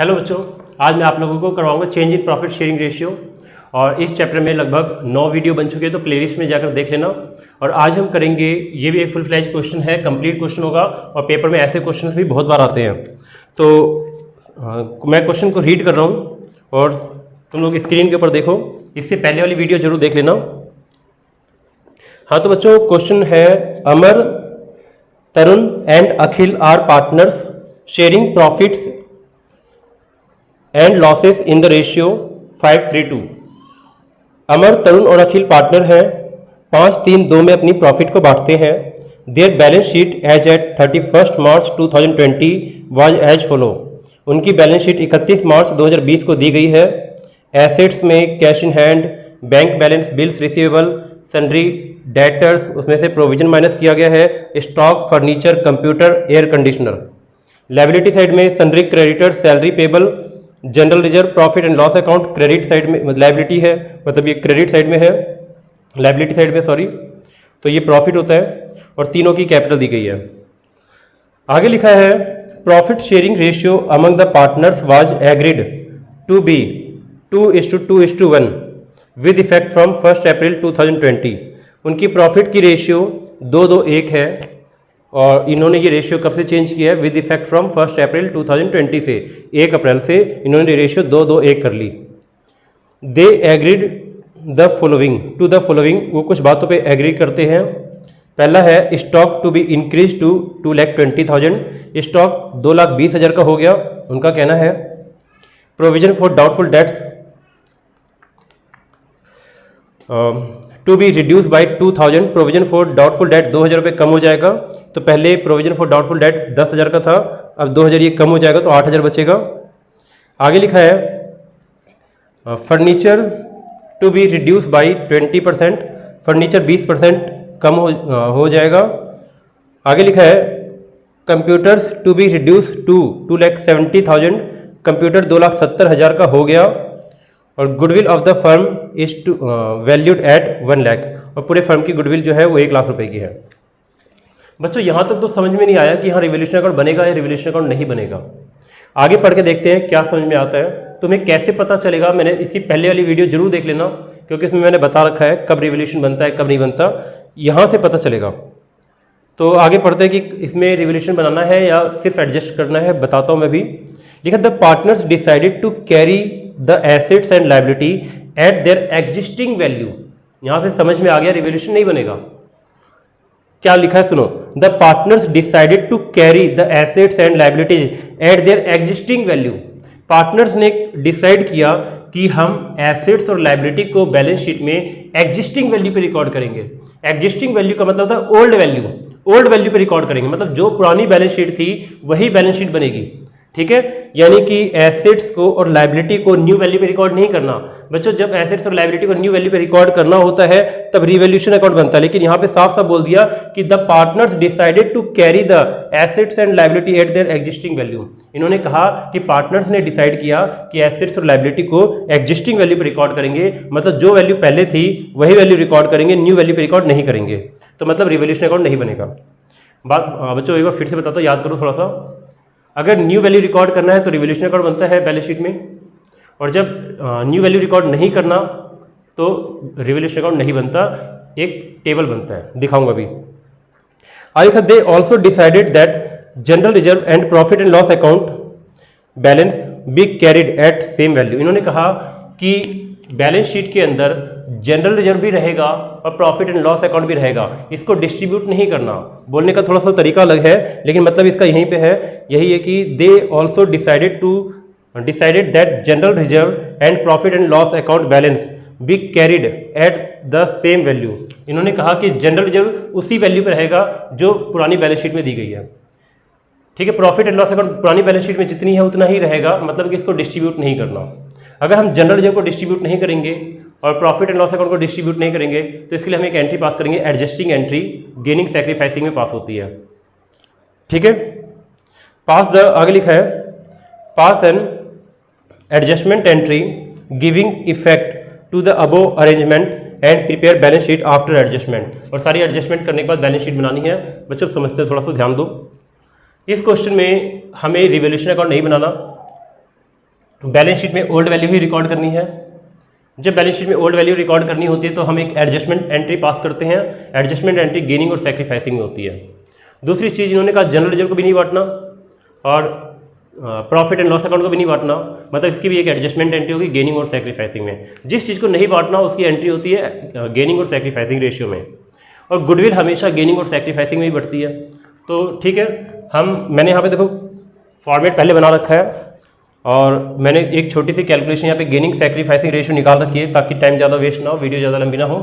Hello बच्चों, आज मैं आप लोगों को करवाऊंगा change in profit sharing ratio. और इस चैप्टर में लगभग 9 वीडियो बन चुके हैं, तो प्लेलिस्ट में जाकर देख लेना। और आज हम करेंगे, ये भी एक फुल फ्लैज क्वेश्चन है, कंप्लीट क्वेश्चन होगा और पेपर में ऐसे क्वेश्चंस भी बहुत बार आते हैं। तो मैं क्वेश्चन को रीड कर रहा हूँ और तुम लोग स्क्रीन के ऊपर देखो। इससे पहले वाली वीडियो जरूर देख लेना। हाँ, तो बच्चों क्वेश्चन है, Amar, Tarun and Akhil are partners sharing profits and losses in the ratio 5:3:2। Amar, Tarun और अखिल पार्टनर हैं, 5-3-2 में अपनी प्रॉफिट को बांटते हैं। Their balance sheet as at 31 March 2020 was as follow. उनकी बैलेंस शीट 31 मार्च 2020 को दी गई है। एसेट्स में cash in hand, bank balance, bills receivable, sundry debtors, उसमें से प्रोविजन माइनस किया गया है, stock, furniture, computer, air conditioner. Liability side में sundry creditor, salary payable, general reserve, profit and loss account credit side में liability है, मतलब ये क्रेडिट साइड में है, लायबिलिटी साइड में सॉरी, तो ये प्रॉफिट होता है और तीनों की कैपिटल दी गई है। आगे लिखा है, profit sharing ratio among the partners was agreed to be 2:2:1 with effect from 1 April 2020। उनकी प्रॉफिट की रेशियो 2:2:1 है और इन्होंने ये रेशियो कब से चेंज किया है? विद इफेक्ट फ्रॉम 1 अप्रैल 2020 से, 1 अप्रैल से इन्होंने रेशियो 2:2:1 कर ली। They agreed the following to the following, वो कुछ बातों पे एग्री करते हैं। पहला है, stock to be increase to 2,20,000, stock 2,20,000 का हो गया, उनका कहना है। Provision for doubtful debts to be reduce by 2,000, provision for doubtful debt 2,000 रुपये कम हो जाएगा। तो पहले प्रोविजन फॉर डाउटफुल डेट 10,000 का था, अब 2,000 ये कम हो जाएगा तो 8,000 बचेगा। आगे लिखा है, furniture to be reduce by 20%, furniture 20% कम हो जाएगा। आगे लिखा है, computers to be reduce to 2,70,000, computer 2,70,000 का हो गया। और goodwill of the firm is to valued at 1 lakh, और पूरे फर्म की गुडविल जो है वो 1 लाख रुपए की है। बच्चों यहाँ तक तो समझ में नहीं आया कि हाँ रिवोल्यूशन अकाउंट बनेगा या रिवोल्यूशन अकाउंट नहीं बनेगा। आगे पढ़ के देखते हैं क्या समझ में आता है। तुम्हें कैसे पता चलेगा? मैंने इसकी पहले वाली वीडियो जरूर देख लेना, क्योंकि इसमें मैंने बता रखा है कब रिवोल्यूशन बनता है कब नहीं बनता, यहाँ से पता चलेगा। तो आगे पढ़ते हैं कि इसमें रिवोल्यूशन बनाना है या सिर्फ एडजस्ट करना है, बताता हूँ मैं भी। लिखा, the partners decided to carry the assets and liability at their existing value. यहां से समझ में आ गया रिवोल्यूशन नहीं बनेगा। क्या लिखा है सुनो, the partners decided to carry the assets and liabilities at their existing value. Partners ने डिसाइड किया कि हम एसेट्स और लायबिलिटी को बैलेंस शीट में एग्जिस्टिंग वैल्यू पे रिकॉर्ड करेंगे। एग्जिस्टिंग वैल्यू का मतलब होता है ओल्ड वैल्यू, ओल्ड वैल्यू पे रिकॉर्ड करेंगे, मतलब जो पुरानी बैलेंस शीट थी वही बैलेंस शीट बनेगी। ठीक है, यानी कि एसेट्स को और लायबिलिटी को न्यू वैल्यू पे रिकॉर्ड नहीं करना। बच्चों, जब एसेट्स और लायबिलिटी को न्यू वैल्यू पे रिकॉर्ड करना होता है तब रिवोल्यूशन अकाउंट बनता है, लेकिन यहाँ पे साफ साफ बोल दिया कि the partners decided to carry the assets and liability at their existing value. इन्होंने कहा कि पार्टनर्स ने डिसाइड किया कि एसेट्स और लायबिलिटी को एग्जिस्टिंग वैल्यू पे रिकॉर्ड करेंगे, मतलब जो वैल्यू पहले थी वही वैल्यू रिकॉर्ड करेंगे, न्यू वैल्यू पे रिकॉर्ड नहीं करेंगे। तो मतलब रिवोल्यूशन अकाउंट नहीं बनेगा। बात बच्चों एक बार फिर से बताता हूँ, याद करो थोड़ा सा। अगर न्यू वैल्यू रिकॉर्ड करना है तो रिवोल्यूशन अकाउंट बनता है बैलेंस शीट में, और जब न्यू वैल्यू रिकॉर्ड नहीं करना तो रिवोल्यूशन अकाउंट नहीं बनता, एक टेबल बनता है, दिखाऊंगा अभी। आगे, they also decided that general reserve and profit and loss account balance be carried at same value. इन्होंने कहा कि बैलेंस शीट के अंदर जनरल रिजर्व भी रहेगा और प्रॉफिट एंड लॉस अकाउंट भी रहेगा, इसको डिस्ट्रीब्यूट नहीं करना। बोलने का थोड़ा सा तरीका अलग है, लेकिन मतलब इसका यहीं पे है, यही है कि दे also decided that general reserve and profit and loss account balance be carried at the same value. इन्होंने कहा कि जनरल रिजर्व उसी वैल्यू पर रहेगा जो पुरानी बैलेंस शीट में दी गई है। ठीक है, प्रॉफिट एंड लॉस अकाउंट पुरानी बैलेंस शीट में जितनी है उतना ही रहेगा, मतलब कि इसको डिस्ट्रीब्यूट नहीं करना। अगर हम जनरल रिजर्व को डिस्ट्रीब्यूट नहीं करेंगे और प्रॉफिट एंड लॉस अकाउंट को डिस्ट्रीब्यूट नहीं करेंगे तो इसके लिए हम एक एंट्री पास करेंगे, एडजस्टिंग एंट्री, गेनिंग सैक्रिफाइसिंग में पास होती है। ठीक है, पास द, आगे लिखा है, pass an adjustment entry giving effect to the above arrangement and prepare balance sheet after adjustment. और सारी एडजस्टमेंट करने के बाद बैलेंस शीट बनानी है। बच्चों समझते थोड़ा सा ध्यान दो। इस क्वेश्चन में हमें रिवोल्यूशन अकाउंट नहीं बनाना, बैलेंस शीट में ओल्ड वैल्यू ही रिकॉर्ड करनी है। जब बैलेंस शीट में ओल्ड वैल्यू रिकॉर्ड करनी होती है तो हम एक एडजस्टमेंट एंट्री पास करते हैं। एडजस्टमेंट एंट्री गेनिंग और सैक्रिफाइसिंग में होती है। दूसरी चीज़ इन्होंने कहा जनरल रिजर्व को भी नहीं बांटना और प्रॉफिट एंड लॉस अकाउंट को भी नहीं बांटना, मतलब इसकी भी एक एडजस्टमेंट एंट्री होगी गेनिंग और सैक्रिफाइसिंग में। जिस चीज़ को नहीं बांटना उसकी एंट्री होती है गेनिंग और सैक्रिफाइसिंग रेशियो में, और गुडविल हमेशा गेनिंग और सैक्रिफाइसिंग में ही बढ़ती है। तो ठीक है, मैंने यहाँ पे देखो फॉर्मेट पहले बना रखा है और मैंने एक छोटी सी कैलकुलेशन यहाँ पे गेनिंग सैक्रिफाइसिंग रेशियो निकाल रखी है ताकि टाइम ज़्यादा वेस्ट ना हो, वीडियो ज़्यादा लंबी ना हो।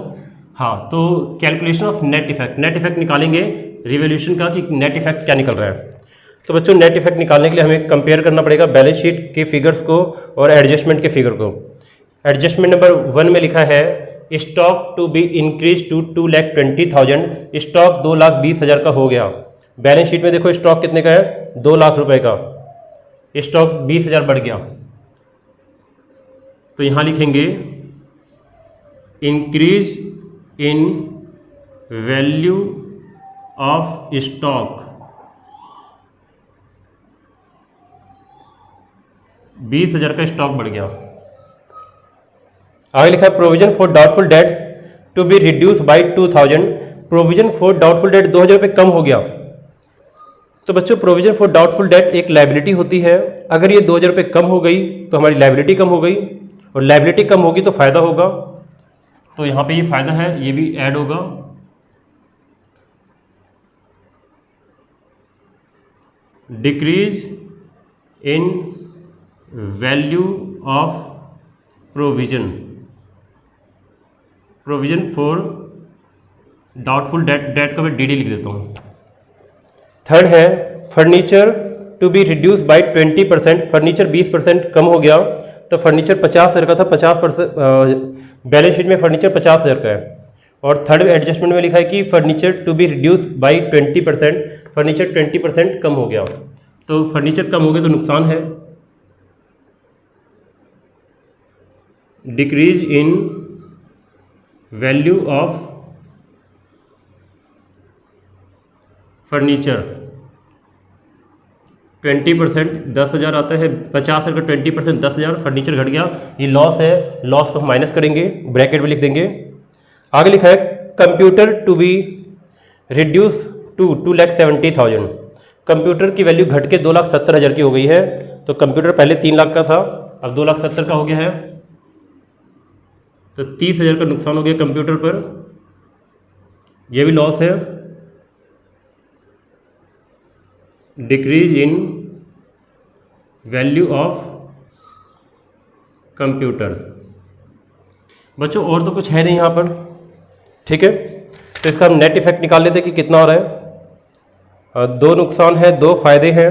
हाँ, तो कैलकुलेशन ऑफ नेट इफेक्ट निकालेंगे रिवोल्यूशन का कि नेट इफेक्ट क्या निकल रहा है। तो बच्चों नेट इफेक्ट निकालने के लिए हमें कंपेयर करना पड़ेगा बैलेंस शीट के फिगर्स को और एडजस्टमेंट के फिगर को। एडजस्टमेंट नंबर 1 में लिखा है stock to be increase to 2,20,000। Stock 2,20,000 का हो गया। बैलेंस शीट में देखो स्टॉक कितने का है, 2 लाख रुपए का। स्टॉक 20,000 बढ़ गया, तो यहां लिखेंगे increase in value of stock 20,000 का स्टॉक बढ़ गया। आगे लिखा है provision for doubtful debts to be reduce by 2,000। Provision for doubtful debt 2,000 रुपये कम हो गया। तो बच्चों प्रोविजन फॉर डाउटफुल डेट एक लायबिलिटी होती है। अगर ये 2,000 रुपये कम हो गई तो हमारी लायबिलिटी कम हो गई, और लायबिलिटी कम होगी तो फायदा होगा। तो यहाँ पे ये फायदा है, ये भी ऐड होगा। Decrease in value of provision for doubtful debt का मैं डी लिख देता हूँ। थर्ड है furniture to be reduce by 20%। Furniture 20% कम हो गया, तो फर्नीचर 50,000 का था, 50% बैलेंस शीट में फर्नीचर 50,000 का है। और थर्ड एडजस्टमेंट में लिखा है कि furniture to be reduce by 20%। Furniture 20% कम हो गया, तो फर्नीचर कम हो गया तो नुकसान है। Decrease in value of furniture 20%, 10,000 आता है। 50,000 का 20% 10,000, फर्नीचर घट गया, ये लॉस है। लॉस को हम माइनस करेंगे, ब्रैकेट में लिख देंगे। आगे लिखा है computer to be reduce to 2,70,000। Computer की वैल्यू घट के 2,70,000 की हो गई है। तो कंप्यूटर पहले 3 लाख का था, अब 2,70,000 का हो गया है, तो 30,000 का नुकसान हो गया कंप्यूटर पर, यह भी लॉस है। Decrease in value of computer. बच्चों और तो कुछ है नहीं यहाँ पर, ठीक है। तो इसका हम नेट इफेक्ट निकाल लेते हैं कि कितना हो रहा है। 2 नुकसान है, 2 फायदे हैं।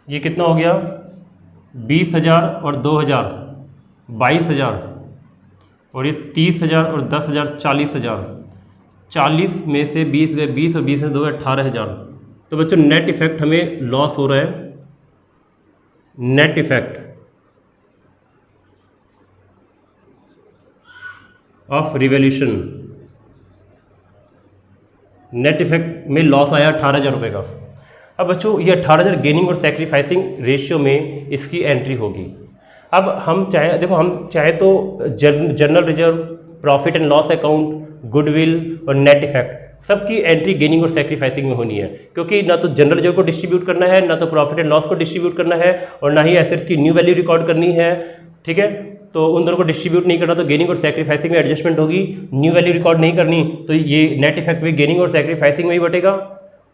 ये कितना हो गया, 20,000 और 2,000 22,000, और ये 30,000 और 10,000 40,000। 40 में से 20 गए, 20 और 20 में 2 गए 18,000। तो बच्चों नेट इफेक्ट हमें लॉस हो रहा है। Net effect of revolution, net effect में लॉस आया 18,000 रुपये का। अब बच्चों ये 18,000 गेनिंग और सैक्रिफाइसिंग रेशियो में इसकी एंट्री होगी। अब हम चाहे, देखो हम चाहे तो general reserve, profit and loss account, goodwill और नेट इफेक्ट सबकी एंट्री गेनिंग और सैक्रिफाइसिंग में होनी है, क्योंकि ना तो जनरल रिजर्व को डिस्ट्रीब्यूट करना है, ना तो प्रॉफिट एंड लॉस को डिस्ट्रीब्यूट करना है, और ना ही एसेट्स की न्यू वैल्यू रिकॉर्ड करनी है, ठीक है। तो उन दोनों को डिस्ट्रीब्यूट नहीं करना, तो गेनिंग और सैक्रिफाइसिंग में एडजस्टमेंट होगी। न्यू वैल्यू रिकॉर्ड नहीं करनी, तो ये नेट इफेक्ट भी गेनिंग और सैक्रिफाइसिंग में ही बटेगा,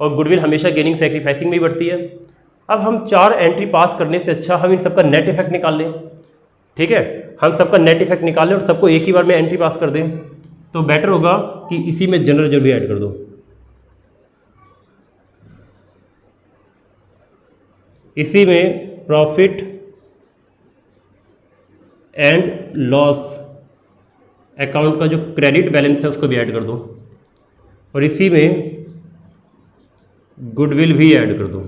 और गुडविल हमेशा गेनिंग सैक्रिफाइसिंग में ही बढ़ती है। अब हम 4 एंट्री पास करने से अच्छा हम इन सबका नेट इफेक्ट निकाल लें, ठीक है। हम सबका नेट इफेक्ट निकाल लें और सबको एक ही बार में एंट्री पास कर दें, तो बेटर होगा कि इसी में जनरल रिजर्व भी ऐड कर दो। इसी में प्रॉफिट एंड लॉस अकाउंट का जो क्रेडिट बैलेंस है उसको भी ऐड कर दो, और इसी में गुडविल भी ऐड कर दो।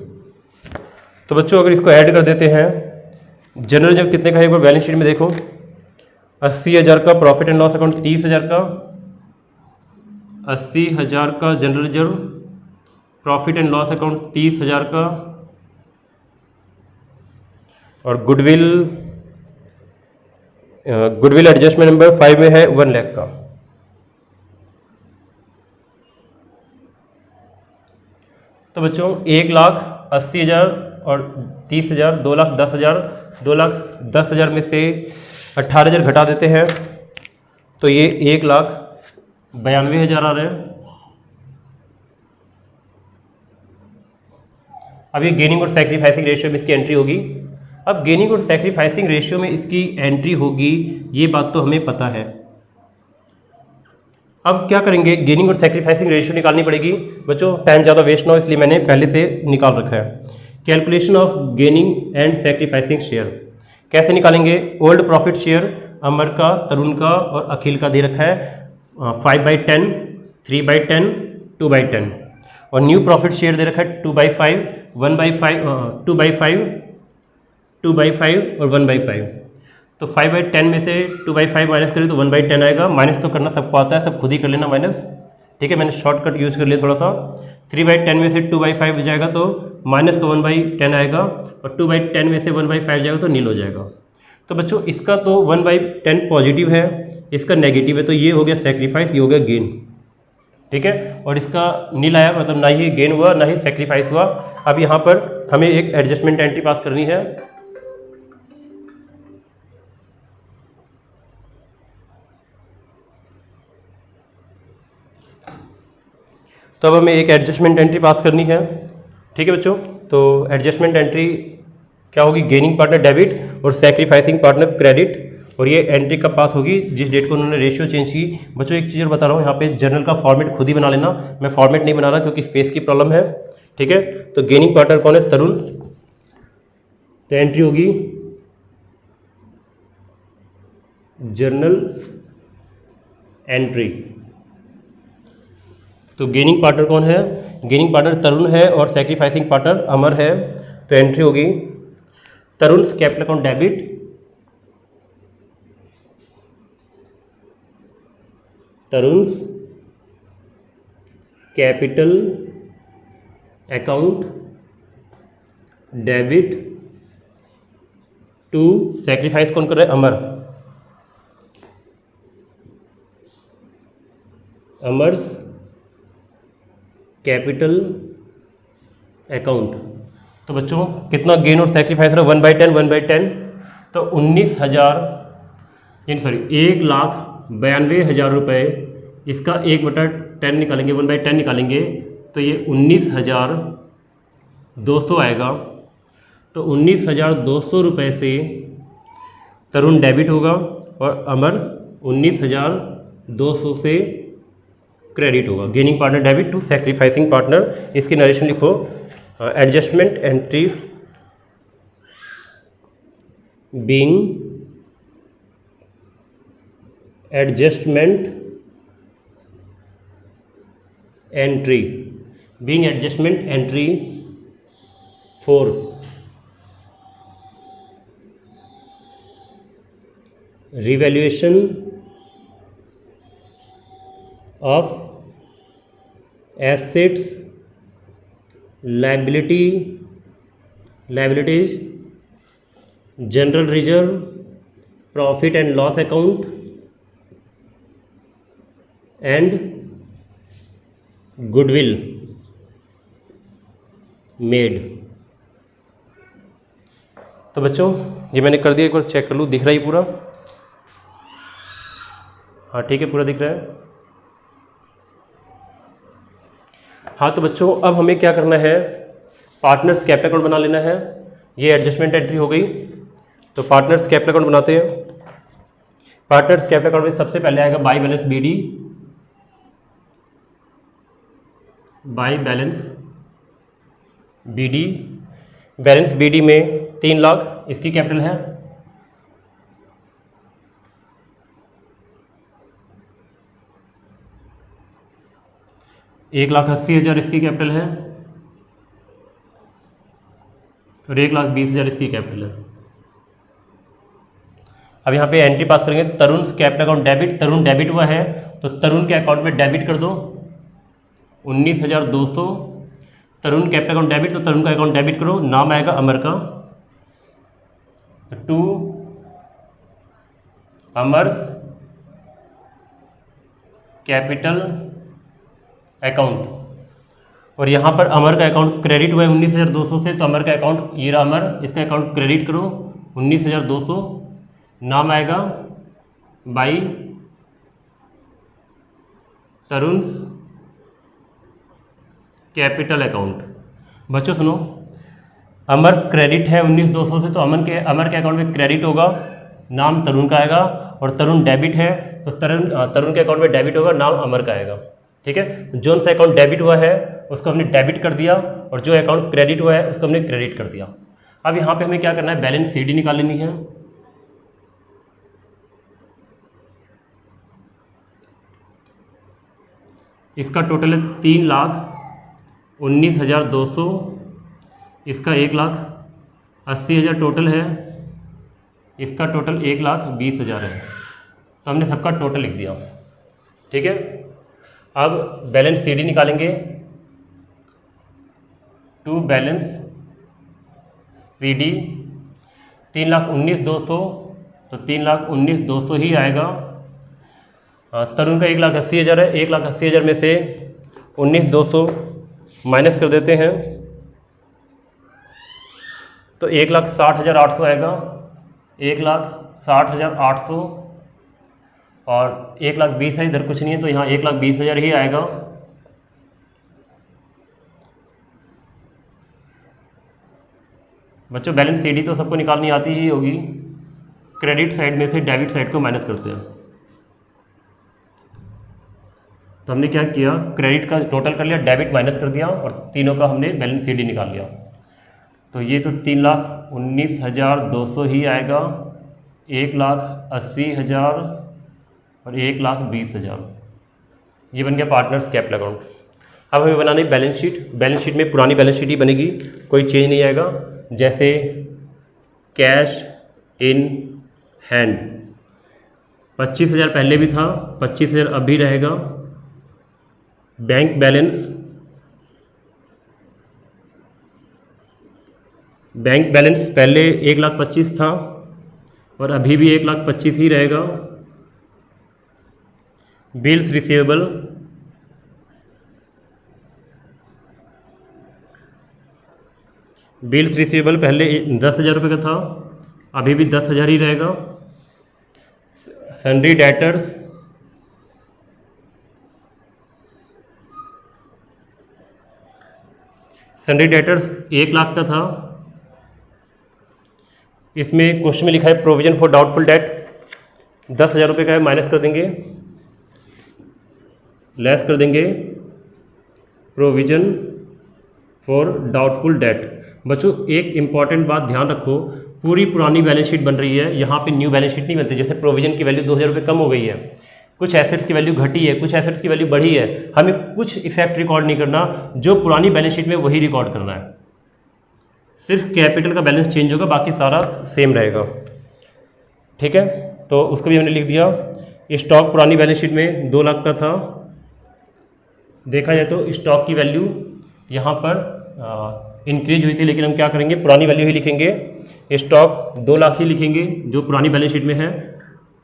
तो बच्चों अगर इसको ऐड कर देते हैं, जनरल रिजर्व कितने का है एक बार बैलेंस शीट में देखो, 80,000 का। प्रॉफिट एंड लॉस अकाउंट 30,000 का, 80,000 का general reserve, profit and loss account 30,000 का, और गुडविल एडजस्टमेंट नंबर 5 में है 1 लाख का। तो बच्चों 1,80,000 और 30,000, 2,10,000, 2,10,000 में से 18,000 घटा देते हैं तो ये 1,92,000 आ रहे हैं। अब ये गेनिंग और सैक्रिफाइसिंग रेशियो में इसकी एंट्री होगी। अब गेनिंग और सैक्रिफाइसिंग रेशियो में इसकी एंट्री होगी, ये बात तो हमें पता है। अब क्या करेंगे, गेनिंग और सैक्रिफाइसिंग रेशियो निकालनी पड़ेगी। बच्चों टाइम ज़्यादा वेस्ट ना हो इसलिए मैंने पहले से निकाल रखा है। Calculation of gaining and sacrificing share कैसे निकालेंगे। ओल्ड प्रॉफिट शेयर अमर का, तरुण का और अखिल का दे रखा है 5/10, 3/10, 2/10 और न्यू प्रॉफिट शेयर दे रखा है 2/5, 1/5, 2/5, 2/5 और 1/5। तो 5/10 में से 2/5 माइनस करें तो 1/10 आएगा। माइनस तो करना सबको आता है, सब खुद ही कर लेना माइनस, ठीक है। मैंने शॉर्टकट यूज़ कर लिया थोड़ा सा। 3/10 में से 2/5 हो जाएगा तो माइनस का 1/10 आएगा और 2/10 में से 1/5 जाएगा तो नील हो जाएगा। तो बच्चों इसका तो 1/10 पॉजिटिव है, इसका नेगेटिव है, तो ये हो गया सेक्रीफाइस, ये हो गया गेन, ठीक है। और इसका नील आया मतलब ना ही गेन हुआ ना ही सेक्रीफाइस हुआ। अब यहाँ पर हमें एक एडजस्टमेंट एंट्री पास करनी है। तो अब हमें एक एडजस्टमेंट एंट्री पास करनी है, ठीक है बच्चों। तो एडजस्टमेंट एंट्री क्या होगी, गेनिंग पार्टनर डेबिट और सैक्रिफाइसिंग पार्टनर क्रेडिट। और ये एंट्री कब पास होगी, जिस डेट को उन्होंने रेशियो चेंज की। बच्चों एक चीज़ और बता रहा हूँ, यहाँ पे जर्नल का फॉर्मेट खुद ही बना लेना, मैं फॉर्मेट नहीं बना रहा क्योंकि स्पेस की प्रॉब्लम है, ठीक है। तो गेनिंग पार्टनर कौन है, तरुण। तो एंट्री होगी जर्नल एंट्री। तो गेनिंग पार्टनर कौन है, गेनिंग पार्टनर तरुण है और सैक्रिफाइसिंग पार्टनर अमर है। तो एंट्री होगी Tarun capital account debit, Tarun capital account debit to sacrifice कौन कर रहा है, अमर, अमर्स कैपिटल अकाउंट। तो बच्चों कितना गेन और सैक्रिफाइस रहा, 1/10, 1/10। तो 19,000 यानी सॉरी 1,92,000 रुपये, इसका 1/10 निकालेंगे, 1/10 निकालेंगे तो ये 19,200 आएगा। तो 19,200 रुपये से तरुण डेबिट होगा और अमर 19,200 से क्रेडिट होगा। Gaining partner debit to sacrificing partner. इसकी नरेशन लिखो, adjustment entry being adjustment entry, being adjustment entry for revaluation of assets, liabilities, general reserve, profit and loss account and goodwill made। तो बच्चों ये मैंने कर दिया, एक बार चेक कर लूँ, दिख रहा है पूरा, हाँ ठीक है पूरा दिख रहा है। हाँ तो बच्चों अब हमें क्या करना है, पार्टनर्स कैपिटल अकाउंट बना लेना है। ये एडजस्टमेंट एंट्री हो गई, तो पार्टनर्स कैपिटल अकाउंट बनाते हैं। पार्टनर्स कैपिटल अकाउंट में सबसे पहले आएगा by balance BD, by balance BD. Balance BD में 3 लाख इसकी कैपिटल है, एक 1,80,000 इसकी कैपिटल है और 1,20,000 इसकी कैपिटल है। अब यहाँ पे एंट्री पास करेंगे, तरुण कैपिटल अकाउंट डेबिट, तरुण डेबिट हुआ है तो तरुण के अकाउंट में डेबिट कर दो 19,200। तरुण कैपिटल अकाउंट डेबिट तो तरुण का अकाउंट डेबिट करो, नाम आएगा अमर का, टू अमर्स कैपिटल अकाउंट, और यहाँ पर अमर का अकाउंट क्रेडिट हुआ है 19,200 से, तो अमर का अकाउंट, ये रहा अमर, इसका अकाउंट क्रेडिट करो 19,200, नाम आएगा बाई तरुण कैपिटल अकाउंट। बच्चों सुनो, अमर क्रेडिट है 19,200 से, तो अमर के अकाउंट में क्रेडिट होगा, नाम तरुण का आएगा, और तरुण डेबिट है तो तरुण के अकाउंट में डेबिट होगा, नाम अमर का आएगा। ठीक है, जो सा अकाउंट डेबिट हुआ है उसको हमने डेबिट कर दिया, और जो अकाउंट क्रेडिट हुआ है उसको हमने क्रेडिट कर दिया। अब यहाँ पे हमें क्या करना है, बैलेंस शीट निकाल लेनी है। इसका टोटल है 3,19,200, इसका 1,80,000 टोटल है, इसका टोटल 1,20,000 है, तो हमने सबका टोटल लिख दिया। ठीक है, अब बैलेंस सीडी निकालेंगे। टू बैलेंस सीडी 3,19,200, तो 3,19,200 ही आएगा। तरुण का 1,80,000 है, 1,80,000 में से 19,200 माइनस कर देते हैं, तो 1,60,800 आएगा, 1,60,800, और 1,20,000 है, इधर कुछ नहीं है तो यहाँ 1,20,000 ही आएगा। बच्चों बैलेंस सीडी तो सबको निकालनी आती ही होगी। क्रेडिट साइड में से डेबिट साइड को माइनस करते हैं, तो हमने क्या किया, क्रेडिट का टोटल कर लिया, डेबिट माइनस कर दिया, और तीनों का हमने बैलेंस सीडी निकाल लिया। तो ये तो 3,19,200 ही आएगा, 1,80,000 और 1,20,000, ये बन गया पार्टनर्स कैपिटल अकाउंट। अब हमें बनानी बैलेंस शीट। बैलेंस शीट में पुरानी बैलेंस शीट ही बनेगी, कोई चेंज नहीं आएगा। जैसे कैश इन हैंड 25,000 पहले भी था, 25,000 अब भी रहेगा। बैंक बैलेंस, बैंक बैलेंस पहले 1,25,000 था और अभी भी 1,25,000 ही रहेगा। बिल्स रिसीवेबल, बिल्स रिसीवेबल पहले 10,000 रुपये का था, अभी भी 10,000 ही रहेगा। सन्ड्री डेटर्स, सन्ड्री डेटर्स 1,00,000 का था, इसमें क्वेश्चन में लिखा है प्रोविजन फॉर डाउटफुल डेट, 10,000 रुपये का है, माइनस कर देंगे, लेस कर देंगे प्रोविजन फॉर डाउटफुल डेट। बच्चों एक इंपॉर्टेंट बात ध्यान रखो, पूरी पुरानी बैलेंस शीट बन रही है, यहाँ पे न्यू बैलेंस शीट नहीं बनती। जैसे प्रोविजन की वैल्यू 2,000 रुपये कम हो गई है, कुछ एसेट्स की वैल्यू घटी है, कुछ एसेट्स की वैल्यू बढ़ी है, हमें कुछ इफेक्ट रिकॉर्ड नहीं करना, जो पुरानी बैलेंस शीट में वही रिकॉर्ड करना है। सिर्फ कैपिटल का बैलेंस चेंज होगा, बाकी सारा सेम रहेगा। ठीक है, तो उसको भी हमने लिख दिया। स्टॉक पुरानी बैलेंस शीट में 2,00,000 का था, देखा जाए तो स्टॉक की वैल्यू यहाँ पर इंक्रीज हुई थी, लेकिन हम क्या करेंगे, पुरानी वैल्यू ही लिखेंगे। स्टॉक 2,00,000 ही लिखेंगे जो पुरानी बैलेंस शीट में है।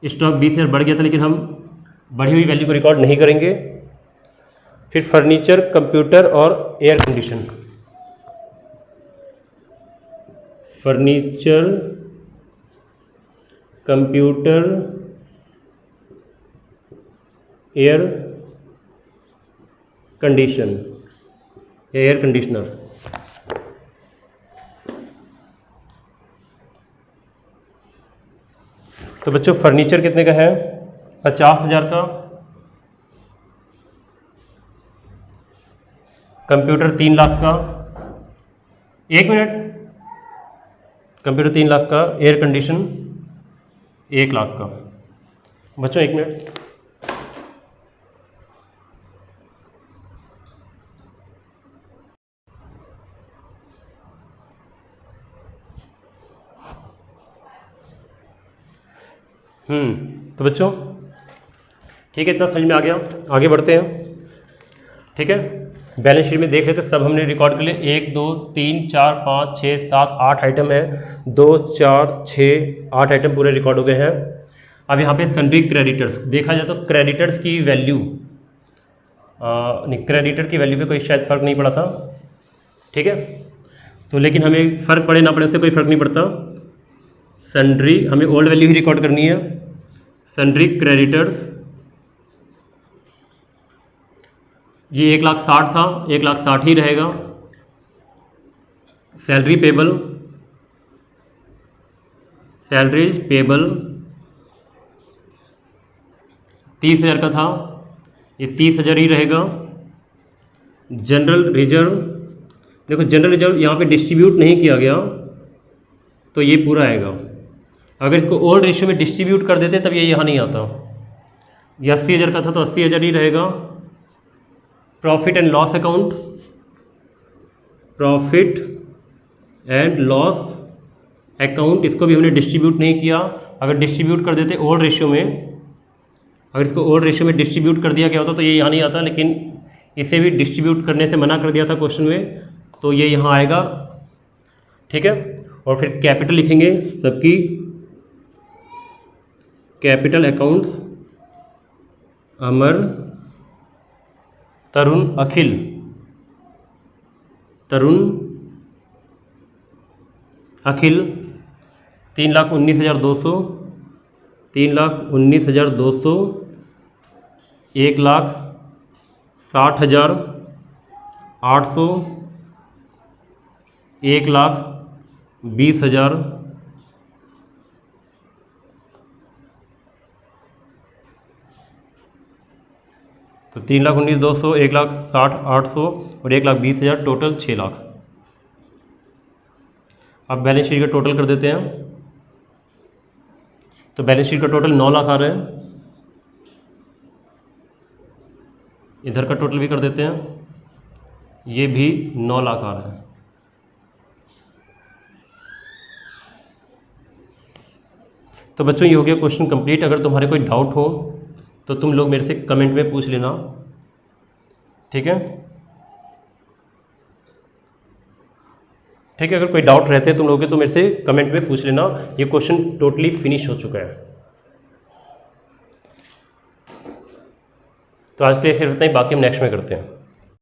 स्टॉक 20,000 बढ़ गया था, लेकिन हम बढ़ी हुई वैल्यू को रिकॉर्ड नहीं करेंगे। फिर फर्नीचर, कंप्यूटर और air condition, furniture, computer, air condition, air conditioner. तो बच्चों फर्नीचर कितने का है, 50,000 का, कंप्यूटर 3,00,000 का, 1 मिनट, कंप्यूटर 3,00,000 का, एयर कंडीशन 1,00,000 का। बच्चों 1 मिनट, तो बच्चों ठीक है, इतना समझ में आ गया, आगे बढ़ते हैं। ठीक है, बैलेंस शीट में देख रहे थे सब हमने रिकॉर्ड कर लिए। 1 2 3 4 5 6 7 8 आइटम है, 2 4 6 8 आइटम पूरे रिकॉर्ड हो गए हैं। अब यहाँ पे सन्ड्री क्रेडिटर्स देखा जाए तो क्रेडिटर्स की वैल्यू नहीं, क्रेडिटर की वैल्यू पे कोई शायद फ़र्क नहीं पड़ा था, ठीक है। तो लेकिन हमें फ़र्क पड़े ना पड़े उससे कोई फ़र्क नहीं पड़ता। सन्ड्री हमें ओल्ड वैल्यू ही रिकॉर्ड करनी है। सन्ड्री क्रेडिटर्स ये 1,60,000 था, 1,60,000 ही रहेगा। सैलरी पेबल 30,000 का था, ये 30,000 ही रहेगा। जनरल रिजर्व देखो, जनरल रिजर्व यहाँ पे डिस्ट्रीब्यूट नहीं किया गया तो ये पूरा आएगा। अगर इसको ओल्ड रेशियो में डिस्ट्रीब्यूट कर देते तब ये यहाँ नहीं आता। ये 80,000 का था तो 80,000 ही रहेगा। Profit and loss account, profit and loss account, इसको भी हमने डिस्ट्रीब्यूट नहीं किया। अगर डिस्ट्रीब्यूट कर देते ओल्ड रेशियो में, अगर इसको ओल्ड रेशियो में डिस्ट्रीब्यूट कर दिया गया होता तो ये यहाँ नहीं आता, लेकिन इसे भी डिस्ट्रीब्यूट करने से मना कर दिया था क्वेश्चन में, तो ये यहाँ आएगा, ठीक है। और फिर कैपिटल लिखेंगे सबकी, कैपिटल अकाउंट्स अमर, तरुण, अखिल, तरुण, अखिल 3,19,200, 3,19,200, 1,60,800, 1,20,000, तो 3,19,200, 1,60,800 और 1,20,000, टोटल 6 लाख। अब बैलेंस शीट का टोटल कर देते हैं। तो बैलेंस शीट का टोटल 9 लाख आ रहा है। इधर का टोटल भी कर देते हैं, ये भी 9 लाख आ रहा है। तो बच्चों ये हो गया क्वेश्चन कंप्लीट। अगर तुम्हारे कोई डाउट हो तो तुम लोग मेरे से कमेंट में पूछ लेना, ठीक है। ठीक है, अगर कोई डाउट रहते हैं तुम लोगों के तो मेरे से कमेंट में पूछ लेना। ये क्वेश्चन टोटली फिनिश हो चुका है। तो आज के लिए सिर्फ इतना ही, बाकी हम नेक्स्ट में करते हैं।